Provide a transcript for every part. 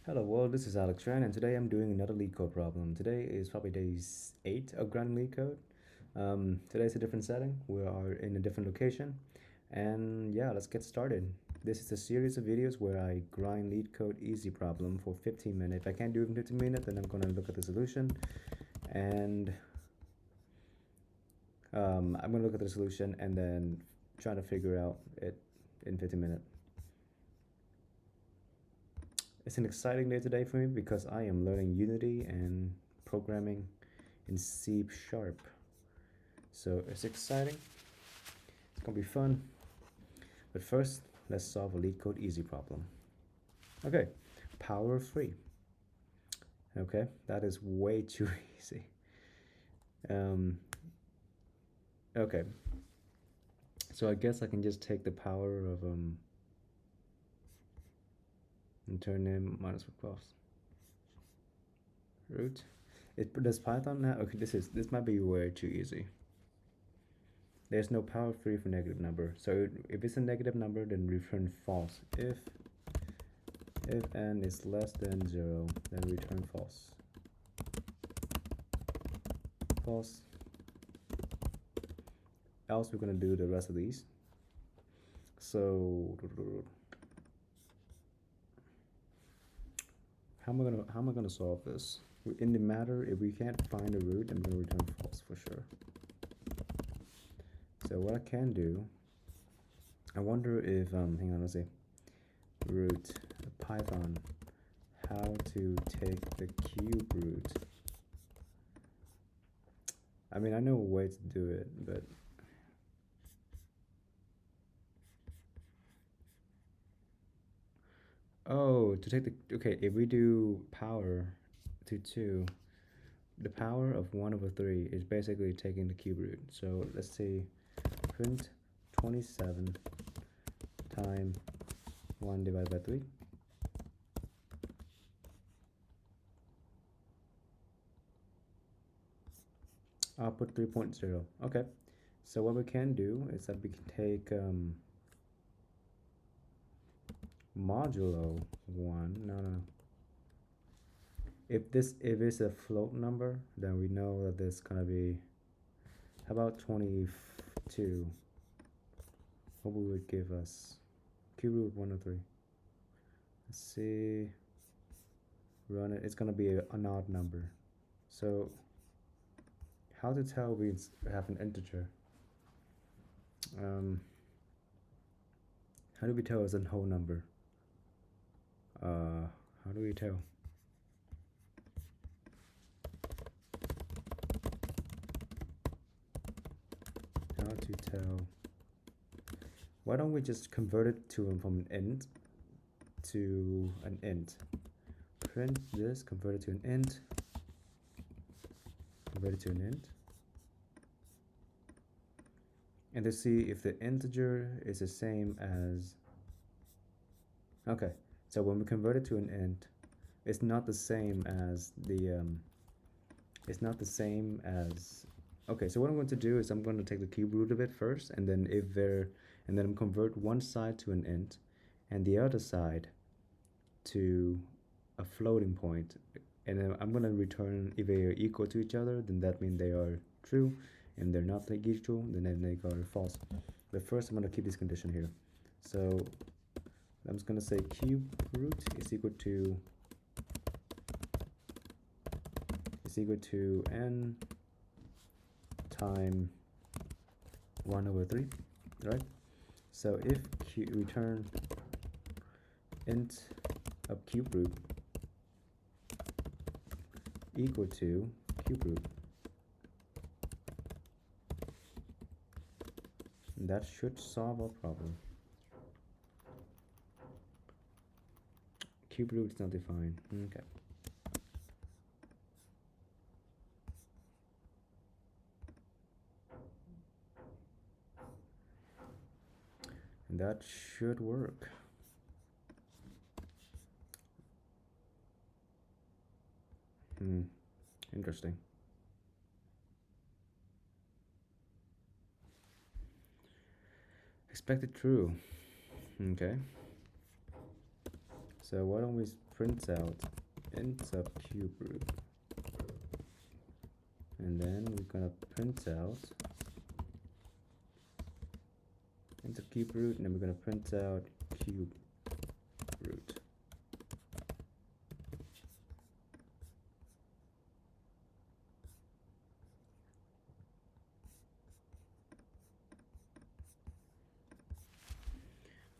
Hello world, this is Alex Tran, and today I'm doing another Leetcode problem. Today is probably day 8 of grinding Leetcode. Today's a different setting. We are in a different location. And yeah, let's get started. This is a series of videos where I grind Leetcode easy problem for 15 minutes. If I can't do it in 15 minutes, then I'm going to look at the solution. And I'm going to look at the solution and then try to figure out it in 15 minutes. It's an exciting day today for me because I am learning Unity and programming in C Sharp. So it's exciting. It's gonna be fun. But first, let's solve a Leetcode easy problem. Okay, power of 3. Okay, that is way too easy. Okay, so I guess I can just take the power of and turn in minus across root. Does Python now? Okay, this might be way too easy. There's no power of 3 for negative number. So if it's a negative number, then return false. If n is less than 0, then return false. False. Else we're gonna do the rest of these. So how am I gonna solve this? In the matter, if we can't find a root, I'm gonna return false for sure. So what I can do, I wonder if hang on, let's see. Root Python how to take the cube root. I mean, I know a way to do it, but oh, to take the, okay, if we do power to 2, the power of 1 over 3 is basically taking the cube root. So let's see, print 27 times 1 divided by 3. Output 3.0. Okay, so what we can do is that we can take modulo 1. No. If it's a float number, then we know that this is gonna be, how about 22? What would give us cube root 103? Let's see. Run it. It's gonna be an odd number. So how to tell we have an integer? How do we tell it's a whole number? How do we tell? How to tell? Why don't we just convert it to from an int to an int? Print this, convert it to an int, convert it to an int, and to see if the integer is the same as, okay, so when we convert it to an int, it's not the same as the it's not the same as, okay, so what I'm going to do is I'm going to take the cube root of it first, and then I'm convert one side to an int and the other side to a floating point, and then I'm going to return if they are equal to each other, then that means they are true, and they're not like equal, then they are false. But first I'm going to keep this condition here. So I'm just going to say cube root is equal to n time 1 over 3, right? So if return int of cube root equal to cube root, that should solve our problem. Cube root is not defined. Okay. And that should work. Interesting. Expected true. Okay. So why don't we print out int sub cube root, and then we're gonna print out int sub cube root, and then we're gonna print out cube root.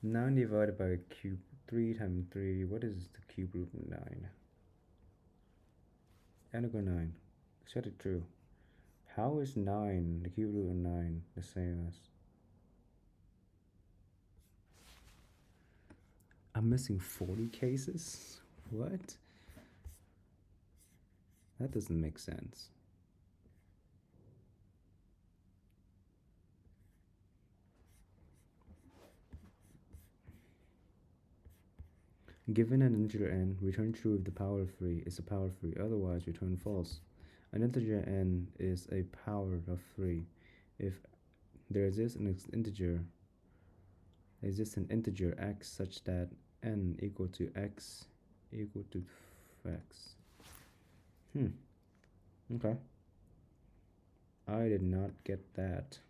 Nine divided by cube 3 times 3. What is the cube root of 9? And I go 9. Set it true. How is 9, the cube root of 9, the same as? I'm missing 40 cases? What? That doesn't make sense. Given an integer n, return true if the power of 3 is a power of 3, otherwise return false. An integer n is a power of 3. If there exists an integer x such that n equal to x equal to x. Okay. I did not get that.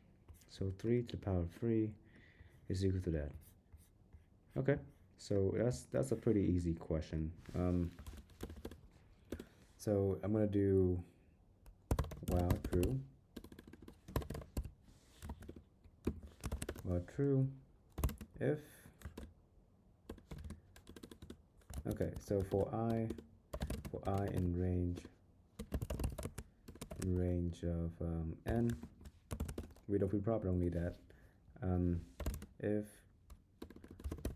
So 3 to the power of 3 is equal to that. Okay. So that's a pretty easy question. So I'm gonna do while true. While true, if okay. So for I in range of n, we probably don't need that. If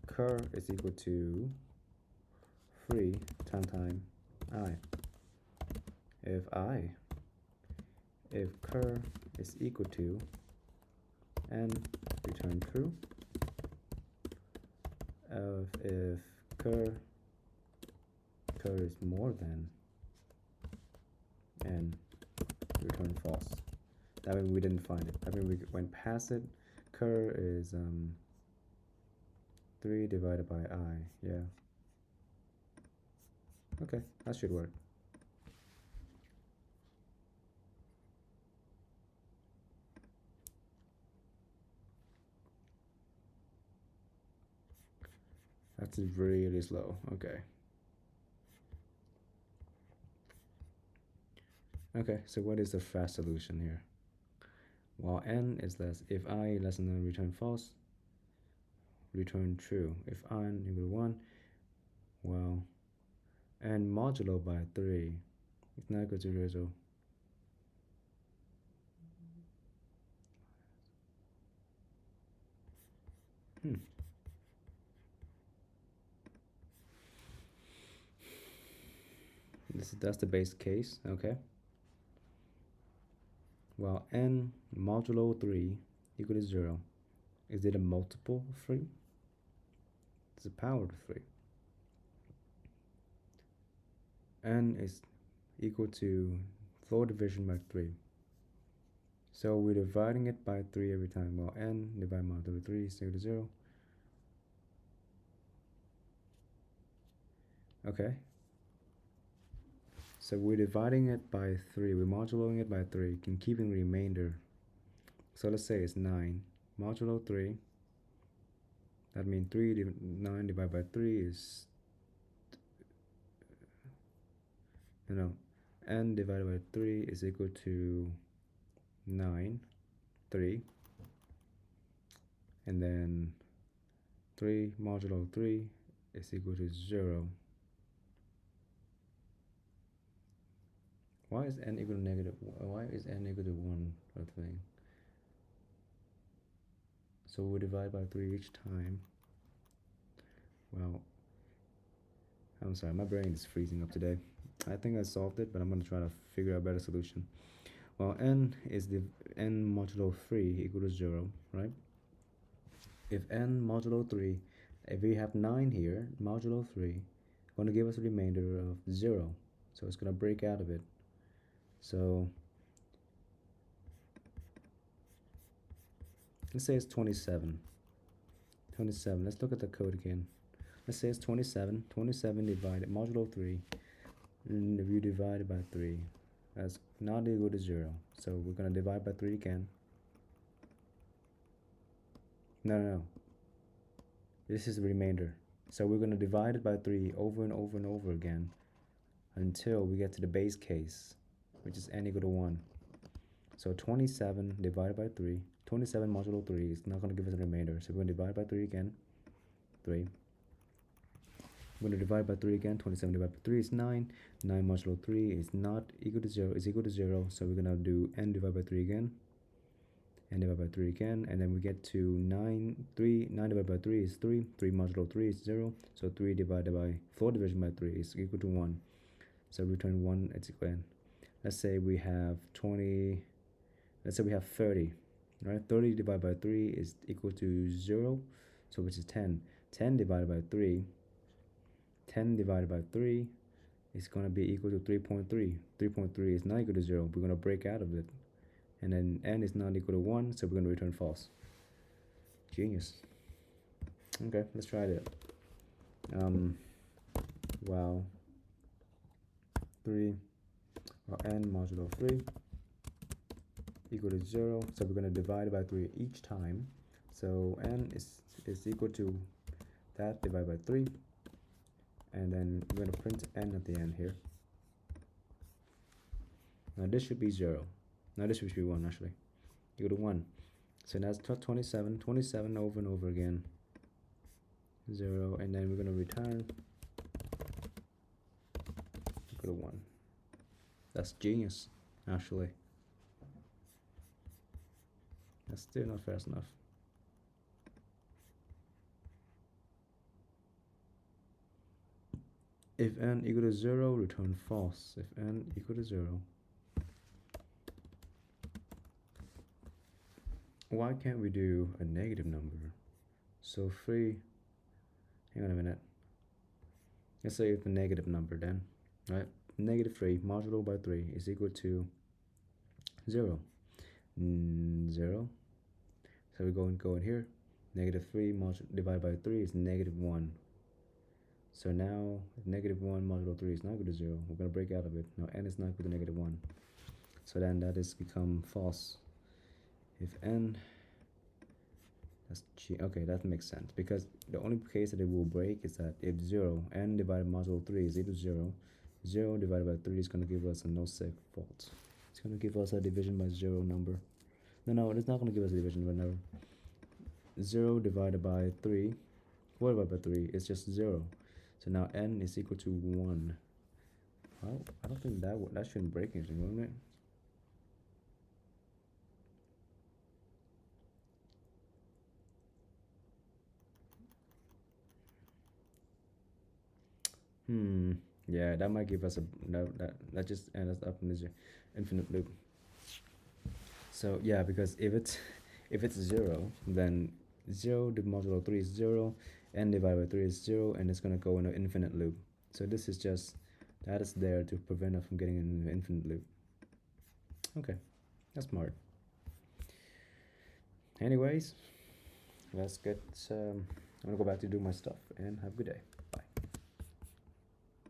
cur is equal to 3 time I. If cur is equal to n, return true. If cur is more than n, return false. That means we didn't find it. I mean, we went past it. Cur is 3 divided by I. Yeah. Okay, that should work. That's really slow. Okay. Okay, so what is the fast solution here? While n is less, if I less than 9, return false, return true. If I equal to 1, well, n modulo by 3 is not equal to 0, so that's the base case, okay? Well, n modulo 3 equal to 0. Is it a multiple of 3? It's a power of 3. N is equal to floor division by 3. So we're dividing it by 3 every time. Well, n divided by 3 is equal to 0. Okay. So we're dividing it by 3. We're moduloing it by 3. Can keeping the remainder. So let's say it's 9. Modulo 3. That means 9 divided by 3 is... n divided by 3 is equal to 9, 3. And then 3 modulo 3 is equal to 0. Why is n equal to negative? Why is n equal to 1 or thing? So we divide by 3 each time. Well, I'm sorry, my brain is freezing up today. I think I solved it, but I'm going to try to figure out a better solution. Well, n is the n modulo 3 equal to 0, right? If n modulo 3, if we have 9 here, modulo 3, going to give us a remainder of 0. So it's going to break out of it. So let's say it's 27. 27. Let's look at the code again. Let's say it's 27. 27 divided modulo 3. And if you divide it by 3, that's not equal to 0. So we're going to divide by 3 again. No. This is the remainder. So we're going to divide it by 3 over and over and over again until we get to the base case, which is n equal to 1. So 27 divided by 3, 27 modulo 3 is not going to give us a remainder. So we're going to divide by 3 again, 3. We're going to divide by 3 again, 27 divided by 3 is 9. 9 modulo 3 is not equal to 0, is equal to 0. So we're going to do n divided by 3 again, n divided by 3 again, and then we get to 9 divided by 3 is 3, 3 modulo 3 is 0, so 3 divided by 4 division by 3 is equal to 1. So return 1, it's equal to n. Let's say we have 20, let's say we have 30, right? 30 divided by 3 is equal to 0, so which is 10. 10 divided by 3, 10 divided by 3 is going to be equal to 3.3. 3.3 is not equal to 0. We're going to break out of it. And then n is not equal to 1, so we're going to return false. Genius. Okay, let's try that. Wow. 3, or n modulo 3 equal to 0. So we're going to divide by 3 each time. So n is equal to that divided by 3. And then we're going to print n at the end here. Now this should be 0. Now this should be 1 actually. Equal to 1. So that's 27. 27 over and over again. 0. And then we're going to return equal to 1. That's genius, actually. That's still not fast enough. If n equal to 0, return false. If n equal to 0. Why can't we do a negative number? So 3, hang on a minute. Let's say it's a negative number then, right? Negative 3 modulo by 3 is equal to 0. 0. So we go in here. Negative 3 divided by 3 is negative 1. So now, if negative 1 modulo 3 is not equal to 0, we're going to break out of it. Now n is not equal to negative 1. So then that is become false. If n, okay, that makes sense. Because the only case that it will break is that if 0, n divided by modulo 3 is equal to 0, 0 divided by 3 is going to give us a no-sig fault. It's going to give us a division by 0 number. No, it's not going to give us a division by number. 0 divided by 3, 4 divided by 3 is just 0. So now n is equal to 1. Well, I don't think that shouldn't break anything, wouldn't it? Yeah, that might give us a no. That just ends us up in this infinite loop. So yeah, because if it's 0, then 0 the modulo 3 is 0, n divided by 3 is 0, and it's gonna go in an infinite loop. So this is just that is there to prevent us from getting in an infinite loop. Okay, that's smart. Anyways, let's get. I'm gonna go back to do my stuff and have a good day.